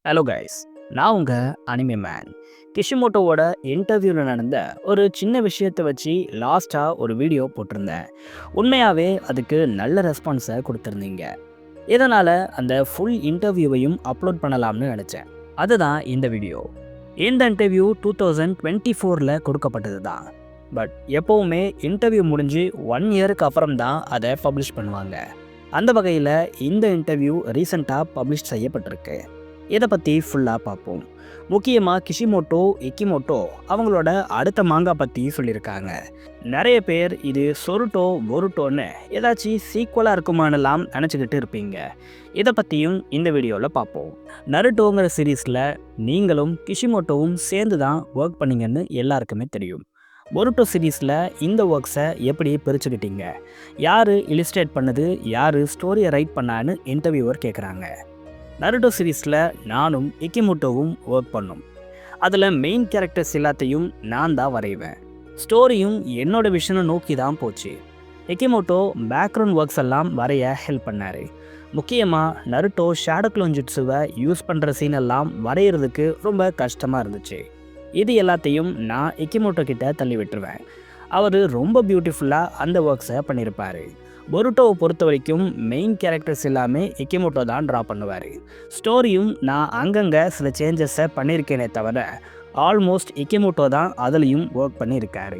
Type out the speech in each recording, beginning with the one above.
Hello guys, நான் உங்கள் anime man. கிஷிமோட்டோவோட இன்டர்வியூவில் நடந்த ஒரு சின்ன விஷயத்தை வச்சு லாஸ்ட்டாக ஒரு வீடியோ போட்டிருந்தேன். உண்மையாகவே அதுக்கு நல்ல ரெஸ்பான்ஸை கொடுத்துருந்தீங்க. இதனால் அந்த ஃபுல் இன்டர்வியூவையும் அப்லோட் பண்ணலாம்னு நினச்சேன். அதுதான் இந்த வீடியோ. இந்த இன்டர்வியூ 2024 கொடுக்கப்பட்டது தான். பட் எப்போவுமே இன்டர்வியூ முடிஞ்சு 1 இயருக்கு அப்புறம் தான் அதை பப்ளிஷ் பண்ணுவாங்க. அந்த வகையில் இந்த இன்டர்வியூ ரீசெண்டாக பப்ளிஷ் செய்யப்பட்டிருக்கு. இதை பற்றி ஃபுல்லாக பார்ப்போம். முக்கியமாக கிஷிமோட்டோ, இக்கிமோட்டோ அவங்களோட அடுத்த மாங்கா பற்றி சொல்லியிருக்காங்க. நிறைய பேர் இது சொருட்டோ பொருட்டோன்னு ஏதாச்சும் சீக்குவலாக இருக்குமானலாம் நினச்சிக்கிட்டு இருப்பீங்க. இதை பற்றியும் இந்த வீடியோவில் பார்ப்போம். நருட்டோங்கிற சீரீஸில் நீங்களும் கிஷிமோட்டோவும் சேர்ந்து தான் ஒர்க் பண்ணீங்கன்னு எல்லாருக்குமே தெரியும். பொருட்டோ சீரீஸில் இந்த ஒர்க்ஸை எப்படி பிரிச்சுக்கிட்டீங்க, யார் இலிஸ்ட்ரேட் பண்ணது, யார் ஸ்டோரியை ரைட் பண்ணான்னு இன்டர்வியூவர் கேட்குறாங்க. நருட்டோ சீரீஸில் நானும் இக்கிமோட்டோவும் ஒர்க் பண்ணோம். அதில் மெயின் கேரக்டர்ஸ் எல்லாத்தையும் நான் தான் வரைவேன். ஸ்டோரியும் என்னோட விஷனை நோக்கி தான் போச்சு. இக்கிமோட்டோ பேக்ரவுண்ட் ஒர்க்ஸ் எல்லாம் வரைய ஹெல்ப் பண்ணார். முக்கியமாக நருட்டோ ஷேடோ க்ளோன் ஜுட்ஸுவை யூஸ் பண்ணுற சீனெல்லாம் வரைகிறதுக்கு ரொம்ப கஷ்டமாக இருந்துச்சு. இது எல்லாத்தையும் நான் இக்கிமோட்டோ கிட்ட தள்ளி விட்டுருவேன். அவர் ரொம்ப பியூட்டிஃபுல்லாக அந்த ஒர்க்ஸை பண்ணியிருப்பார். பொருட்டோவை பொறுத்த வரைக்கும் மெயின் கேரக்டர்ஸ் எல்லாமே இக்கிமோட்டோ தான் ட்ரா பண்ணுவார். ஸ்டோரியும் நான் அங்கங்கே சில சேஞ்சஸை பண்ணியிருக்கேனே தவிர ஆல்மோஸ்ட் இக்கிமோட்டோ தான் அதுலேயும் ஒர்க் பண்ணியிருக்காரு.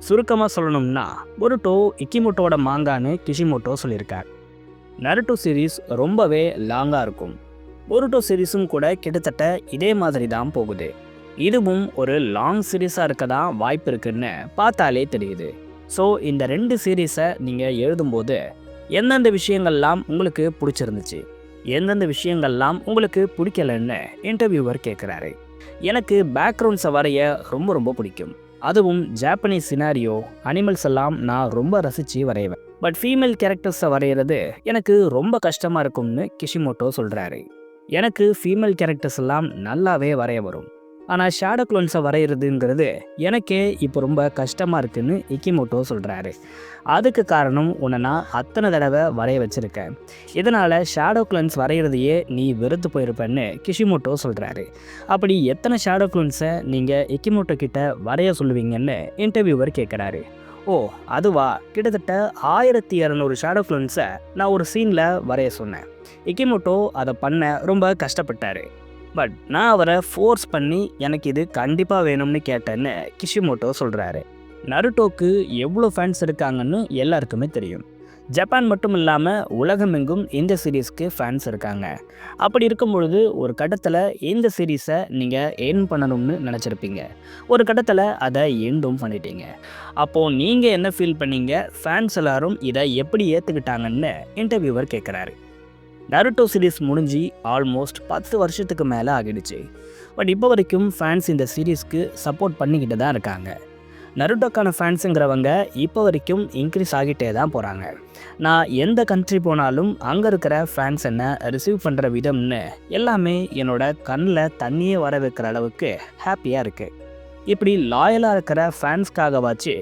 சுருக்கமாக சொல்லணும்னா பொருட்டோ இக்கிமோட்டோவோட மாங்கான்னு கிஷிமோட்டோ சொல்லியிருக்கார். நருட்டோ சீரீஸ் ரொம்பவே லாங்காக இருக்கும். பொருட்டோ சீரீஸும் கூட கிட்டத்தட்ட இதே மாதிரி தான் போகுது. இதுவும் ஒரு லாங் சீரீஸாக இருக்க தான் வாய்ப்பு இருக்குன்னு பார்த்தாலே தெரியுது. ஸோ இந்த 2 சீரீஸை நீங்கள் எழுதும்போது எந்தெந்த விஷயங்கள்லாம் உங்களுக்கு பிடிச்சிருந்துச்சு, எந்தெந்த விஷயங்கள்லாம் உங்களுக்கு பிடிக்கலன்னு இன்டர்வியூவர் கேட்குறாரு. எனக்கு பேக்ரவுண்ட்ஸை வரைய ரொம்ப பிடிக்கும். அதுவும் ஜாப்பனீஸ் சினாரியோ, அனிமல்ஸ் எல்லாம் நான் ரொம்ப ரசித்து வரைவேன். பட் ஃபீமேல் கேரக்டர்ஸை வரைகிறது எனக்கு ரொம்ப கஷ்டமாக இருக்கும்னு கிஷிமோட்டோ சொல்கிறாரு. எனக்கு ஃபீமேல் கேரக்டர்ஸ் எல்லாம் நல்லாவே வரைய வரும். ஆனால் ஷேடோ க்ளோன்ஸை வரைகிறதுங்கிறது எனக்கே இப்போ ரொம்ப கஷ்டமாக இருக்குதுன்னு இக்கிமோட்டோ சொல்கிறாரு. அதுக்கு காரணம் உன்னை நான் அத்தனை தடவை வரைய வச்சுருக்கேன். இதனால் ஷேடோ க்ளோன்ஸ் வரைகிறதையே நீ வெறுத்து போயிருப்பேன்னு கிஷிமோட்டோ சொல்கிறாரு. அப்படி எத்தனை ஷேடோ க்ளோன்ஸை நீங்கள் இக்கிமோட்டோ கிட்ட வரைய சொல்லுவீங்கன்னு இன்டர்வியூவர் கேட்குறாரு. ஓ அதுவா, கிட்டத்தட்ட 1200 ஷேடோ க்ளோன்ஸை நான் ஒரு சீனில் வரைய சொன்னேன். இக்கிமோட்டோ அதை பண்ண ரொம்ப கஷ்டப்பட்டார். பட் நான் அவரை ஃபோர்ஸ் பண்ணி எனக்கு இது கண்டிப்பாக வேணும்னு கேட்டேன்னு கிஷிமோட்டோ சொல்கிறாரு. நருட்டோக்கு எவ்வளோ ஃபேன்ஸ் இருக்காங்கன்னு எல்லாருக்குமே தெரியும். ஜப்பான் மட்டும் இல்லாமல் உலகமெங்கும் இந்த சீரீஸ்க்கு ஃபேன்ஸ் இருக்காங்க. அப்படி இருக்கும் பொழுது ஒரு கட்டத்தில் இந்த சீரீஸை நீங்கள் எண்ட் பண்ணணும்னு நினச்சிருப்பீங்க. ஒரு கட்டத்தில் அதை எண்டும் பண்ணிட்டீங்க. அப்போது நீங்கள் என்ன ஃபீல் பண்ணீங்க, ஃபேன்ஸ் எல்லாரும் இதை எப்படி ஏற்றுக்கிட்டாங்கன்னு இன்டர்வியூவர் கேட்குறாரு. நருட்டோ சீரீஸ் முடிஞ்சு ஆல்மோஸ்ட் 10 வருஷத்துக்கு மேலே ஆகிடுச்சு. பட் இப்போ வரைக்கும் ஃபேன்ஸ் இந்த சீரீஸ்க்கு சப்போர்ட் பண்ணிக்கிட்டு தான் இருக்காங்க. நருட்டோக்கான ஃபேன்ஸுங்கிறவங்க இப்போ வரைக்கும் இன்க்ரீஸ் ஆகிட்டே தான் போகிறாங்க. நான் எந்த கண்ட்ரி போனாலும் அங்கே இருக்கிற ஃபேன்ஸ் என்ன ரிசீவ் பண்ணுற விதம்னு எல்லாமே என்னோட கண்ணில் தண்ணியே வர வைக்கிற அளவுக்கு ஹாப்பியாக இருக்குது. இப்படி லாயலாக இருக்கிற ஃபேன்ஸ்க்காகவாச்சு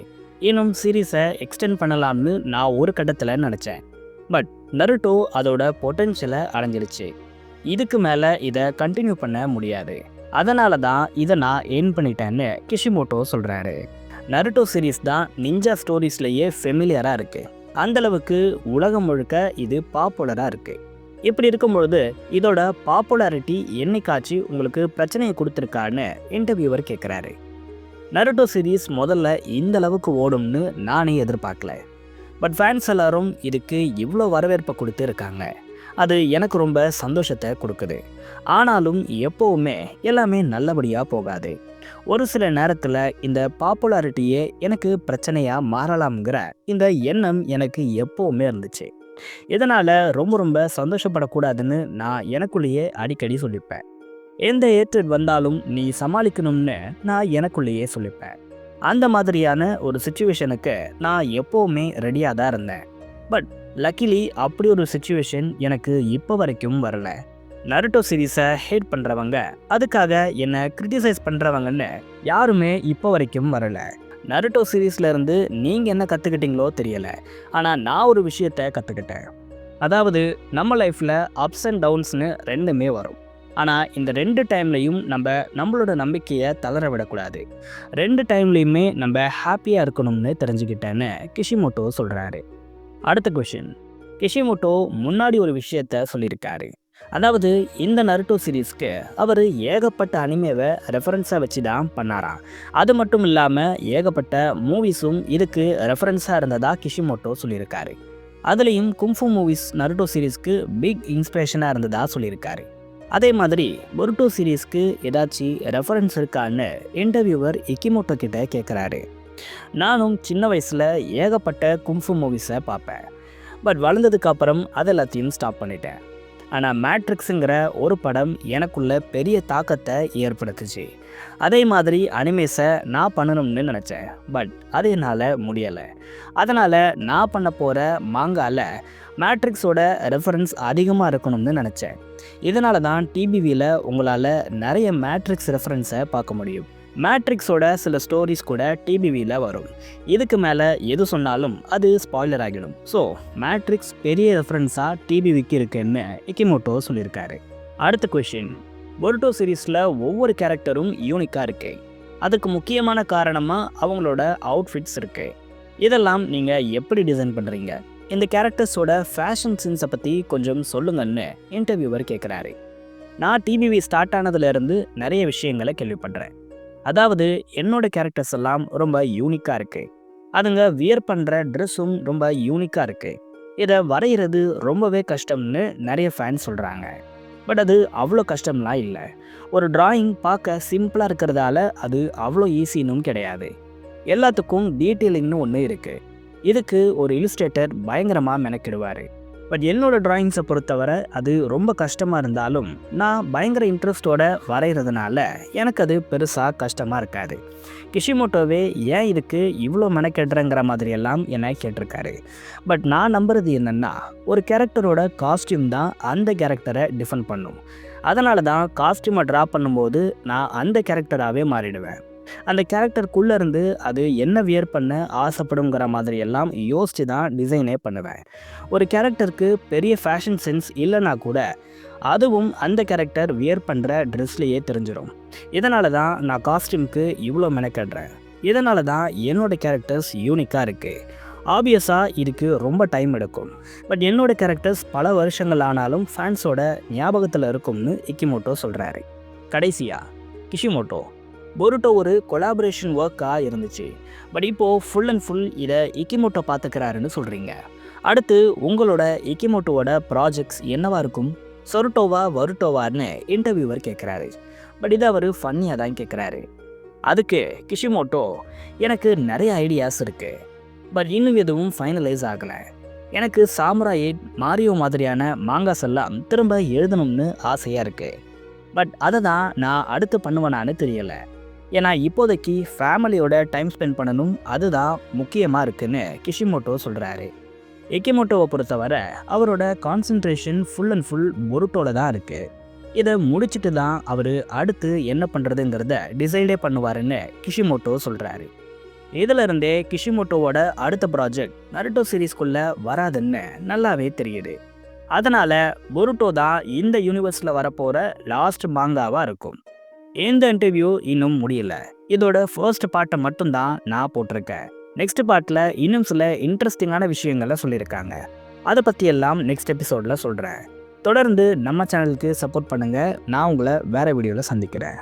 இன்னும் சீரீஸை எக்ஸ்டெண்ட் பண்ணலாம்னு நான் ஒரு கட்டத்தில் நினச்சேன். பட் நருட்டோ அதோட பொட்டென்ஷியலை அடைஞ்சிருச்சு. இதுக்கு மேலே இதை கண்டினியூ பண்ண முடியாது. அதனால தான் இதை நான் எண்ட் பண்ணிட்டேன்னு கிஷிமோட்டோ சொல்கிறாரு. நருட்டோ சீரீஸ் தான் நிஞ்சா ஸ்டோரிஸ்லேயே ஃபெமிலியராக இருக்குது. அந்தளவுக்கு உலகம் முழுக்க இது பாப்புலராக இருக்குது. இப்படி இருக்கும்பொழுது இதோட பாப்புலாரிட்டி என்னைக்காச்சு உங்களுக்கு பிரச்சனையை கொடுத்துருக்கான்னு இன்டர்வியூவர் கேட்குறாரு. நருட்டோ சீரீஸ் முதல்ல இந்த அளவுக்கு ஓடும்னு நானே எதிர்பார்க்கல. பட் ஃபேன்ஸ் எல்லாரும் இதுக்கு இவ்வளோ வரவேற்பை கொடுத்து இருக்காங்க. அது எனக்கு ரொம்ப சந்தோஷத்தை கொடுக்குது. ஆனாலும் எப்போவுமே எல்லாமே நல்லபடியாக போகாது. ஒரு சில நேரத்தில் இந்த பாப்புலாரிட்டியே எனக்கு பிரச்சனையாக மாறலாம்ங்கிற இந்த எண்ணம் எனக்கு எப்போவுமே இருந்துச்சு. இதனால் ரொம்ப சந்தோஷப்படக்கூடாதுன்னு நான் எனக்குள்ளேயே அடிக்கடி சொல்லிப்பேன். எந்த ஏற்றட் வந்தாலும் நீ சமாளிக்கணும்னு நான் எனக்குள்ளேயே சொல்லிப்பேன். அந்த மாதிரியான ஒரு சிச்சுவேஷனுக்கு நான் எப்போவுமே ரெடியாக தான் இருந்தேன். பட் லக்கிலி அப்படி ஒரு சிச்சுவேஷன் எனக்கு இப்போ வரைக்கும் வரல. நருட்டோ சீரீஸை ஹேட் பண்ணுறவங்க, அதுக்காக என்னை கிரிட்டிசைஸ் பண்ணுறவங்கன்னு யாருமே இப்போ வரைக்கும் வரல. நருட்டோ சீரீஸ்லேருந்து நீங்கள் என்ன கற்றுக்கிட்டீங்களோ தெரியலை, ஆனால் நான் ஒரு விஷயத்தை கற்றுக்கிட்டேன். அதாவது நம்ம லைஃப்பில் அப்ஸ் அண்ட் டவுன்ஸ்னு ரெண்டுமே வரும். ஆனால் இந்த 2 டைம்லையும் நம்மளோட நம்பிக்கையை தளர விடக்கூடாது. 2 டைம்லையுமே நம்ம ஹாப்பியாக இருக்கணும்னு தெரிஞ்சுக்கிட்டேன்னு கிஷிமோட்டோ சொல்கிறாரு. அடுத்த கொஷின். கிஷிமோட்டோ முன்னாடி ஒரு விஷயத்த சொல்லியிருக்காரு. அதாவது இந்த நருட்டோ சீரீஸ்க்கு அவர் ஏகப்பட்ட அனிமேவை ரெஃபரன்ஸாக வச்சு தான் பண்ணாராம். அது மட்டும் இல்லாமல் ஏகப்பட்ட மூவிஸும் இதுக்கு ரெஃபரன்ஸாக இருந்ததா கிஷிமோட்டோ சொல்லியிருக்காரு. அதுலேயும் கும்ஃபு மூவிஸ் நருட்டோ சீரீஸ்க்கு பிக் இன்ஸ்பிரேஷனாக இருந்ததா சொல்லியிருக்காரு. அதே மாதிரி பொருட்டோ சீரீஸ்க்கு ஏதாச்சும் ரெஃபரன்ஸ் இருக்கான்னு இன்டர்வியூவர் இக்கிமோட்டோ கிட்ட கேட்குறாரு. நானும் சின்ன வயசில் ஏகப்பட்ட கும்ஃபு மூவிஸை பார்ப்பேன். பட் வளர்ந்ததுக்கு அப்புறம் அது எல்லாத்தையும் ஸ்டாப் பண்ணிட்டேன். ஆனால் மேட்ரிக்ஸுங்கிற ஒரு படம் எனக்குள்ள பெரிய தாக்கத்தை ஏற்படுத்துச்சு. அதே மாதிரி அனிமேஸை நான் பண்ணணும்னு நினச்சேன். பட் அது என்னால் முடியலை. அதனால் நான் பண்ண போகிற மாங்காவில் மேட்ரிக்ஸோட ரெஃபரன்ஸ் அதிகமாக இருக்கணும்னு நினச்சேன். இதனால தான் டிபிவியில் உங்களால் நிறைய மேட்ரிக்ஸ் ரெஃபரன்ஸை பார்க்க முடியும். மேட்ரிக்ஸோட சில ஸ்டோரிஸ் கூட டிபிவியில் வரும். இதுக்கு மேலே எது சொன்னாலும் அது ஸ்பாய்லர் ஆகிடும். ஸோ மேட்ரிக்ஸ் பெரிய ரெஃபரன்ஸாக டிபிவிக்கு இருக்குன்னு இக்கிமோட்டோ சொல்லியிருக்காரு. அடுத்த கொஷின். பொருட்டோ சீரீஸில் ஒவ்வொரு கேரக்டரும் யூனிக்காக இருக்கு. அதுக்கு முக்கியமான காரணமாக அவங்களோட அவுட்ஃபிட்ஸ் இருக்கு. இதெல்லாம் நீங்கள் எப்படி டிசைன் பண்ணுறீங்க? இந்த கேரக்டர்ஸோட ஃபேஷன் சென்ஸை பற்றி கொஞ்சம் சொல்லுங்கன்னு இன்டர்வியூவர் கேட்குறாரு. நான் டிபிவி ஸ்டார்ட் ஆனதுலேருந்து நிறைய விஷயங்களை கேள்விப்படுறேன். அதாவது என்னோட கேரக்டர்ஸ் எல்லாம் ரொம்ப யூனிக்காக இருக்குது. அதுங்க வியர் பண்ணுற ட்ரெஸ்ஸும் ரொம்ப யூனிக்காக இருக்குது. இதை வரைகிறது ரொம்பவே கஷ்டம்னு நிறைய ஃபேன்ஸ் சொல்கிறாங்க. பட் அது அவ்வளோ கஷ்டம்லாம் இல்லை. ஒரு டிராயிங் பார்க்க சிம்பிளாக இருக்கிறதால அது அவ்வளோ ஈஸினும் கிடையாது. எல்லாத்துக்கும் டீட்டெயிலிங்னு ஒன்று இருக்குது. இதுக்கு ஒரு இல்லுஸ்ட்ரேட்டர் பயங்கரமாக மெனக்கிடுவார். பட் என்னோடய டிராயிங்ஸை பொறுத்தவரை அது ரொம்ப கஷ்டமாக இருந்தாலும் நான் பயங்கர இன்ட்ரெஸ்டோட வரைகிறதுனால எனக்கு அது பெருசாக கஷ்டமாக இருக்காது. கிஷிமோட்டோவே ஏன் இதுக்கு இவ்வளோ மெனக்கெடுறங்கிற மாதிரியெல்லாம் என்னை கேட்டிருக்காரு. பட் நான் நம்புறது என்னென்னா, ஒரு கேரக்டரோட காஸ்டியூம் தான் அந்த கேரக்டரை டிஃபைன் பண்ணும். அதனால தான் காஸ்டியூமை ட்ரா பண்ணும்போது நான் அந்த கேரக்டராகவே மாறிடுவேன். அந்த கேரக்டருக்குள்ளே இருந்து அது என்ன வியர் பண்ண ஆசைப்படுங்கிற மாதிரி எல்லாம் யோசித்து தான் டிசைனே பண்ணுவேன். ஒரு கேரக்டருக்கு பெரிய ஃபேஷன் சென்ஸ் இல்லைனா கூட அதுவும் அந்த கேரக்டர் வியர் பண்ணுற ட்ரெஸ்லேயே தெரிஞ்சிடும். இதனால தான் நான் காஸ்டியூம்க்கு இவ்வளோ மெனக்கடுறேன். இதனால தான் என்னோடய கேரக்டர்ஸ் யூனிக்காக இருக்குது. ஆப்வியஸாக இதுக்கு ரொம்ப டைம் எடுக்கும். பட் என்னோடய கேரக்டர்ஸ் பல வருஷங்கள் ஆனாலும் ஃபேன்ஸோட ஞாபகத்தில் இருக்கும்னு இக்கிமோட்டோ சொல்கிறாரு. கடைசியாக கிஷிமோட்டோ, பொருட்டோ ஒரு கொலாபரேஷன் ஒர்க்காக இருந்துச்சு. பட் இப்போது ஃபுல் அண்ட் ஃபுல் இதை இக்கிமோட்டோ பார்த்துக்கிறாருன்னு சொல்கிறீங்க. அடுத்து உங்களோட இக்கிமோட்டோவோட ப்ராஜெக்ட்ஸ் என்னவாக இருக்கும்? சொருட்டோவா வருட்டோவான்னு இன்டர்வியூவர் கேட்குறாரு. பட் இதை அவர் ஃபன்னியாக தான் கேட்குறாரு. அதுக்கு கிஷிமோட்டோ, எனக்கு நிறைய ஐடியாஸ் இருக்குது. பட் இன்னும் எதுவும் ஃபைனலைஸ் ஆகலை. எனக்கு சாமுராய் மாரியோ மாதிரியான மாங்காஸ் எல்லாம் திரும்ப எழுதணும்னு ஆசையாக இருக்குது. பட் அதை தான் நான் அடுத்து பண்ணுவேனான்னு தெரியலை. ஏன்னா இப்போதைக்கு ஃபேமிலியோட டைம் ஸ்பெண்ட் பண்ணணும், அதுதான் முக்கியமாக இருக்குன்னு கிஷிமோட்டோ சொல்கிறாரு. இக்கிமோட்டோவை பொறுத்தவரை அவரோட கான்சன்ட்ரேஷன் ஃபுல் அண்ட் ஃபுல் பொருட்டோவில் தான் இருக்குது. இதை முடிச்சுட்டு தான் அவர் அடுத்து என்ன பண்ணுறதுங்கிறத டிசைடே பண்ணுவாருன்னு கிஷிமோட்டோ சொல்கிறாரு. இதிலிருந்தே கிஷிமோட்டோவோட அடுத்த ப்ராஜெக்ட் நருட்டோ சீரீஸ்குள்ளே வராதுன்னு நல்லாவே தெரியுது. அதனால் பொருட்டோ தான் இந்த யூனிவர்ஸில் வரப்போகிற லாஸ்ட் மாங்காவாக இருக்கும். இந்த இன்டர்வியூ இன்னும் முடியல. இதோட ஃபர்ஸ்ட் பார்ட்டை மட்டும்தான் நான் போட்டிருக்கேன். நெக்ஸ்ட் பார்ட்டில் இன்னும் சில இன்ட்ரெஸ்டிங்கான விஷயங்களை சொல்லியிருக்காங்க. அதை பற்றியெல்லாம் நெக்ஸ்ட் எபிசோடில் சொல்கிறேன். தொடர்ந்து நம்ம சேனலுக்கு சப்போர்ட் பண்ணுங்கள். நான் உங்களை வேறு வீடியோவில் சந்திக்கிறேன்.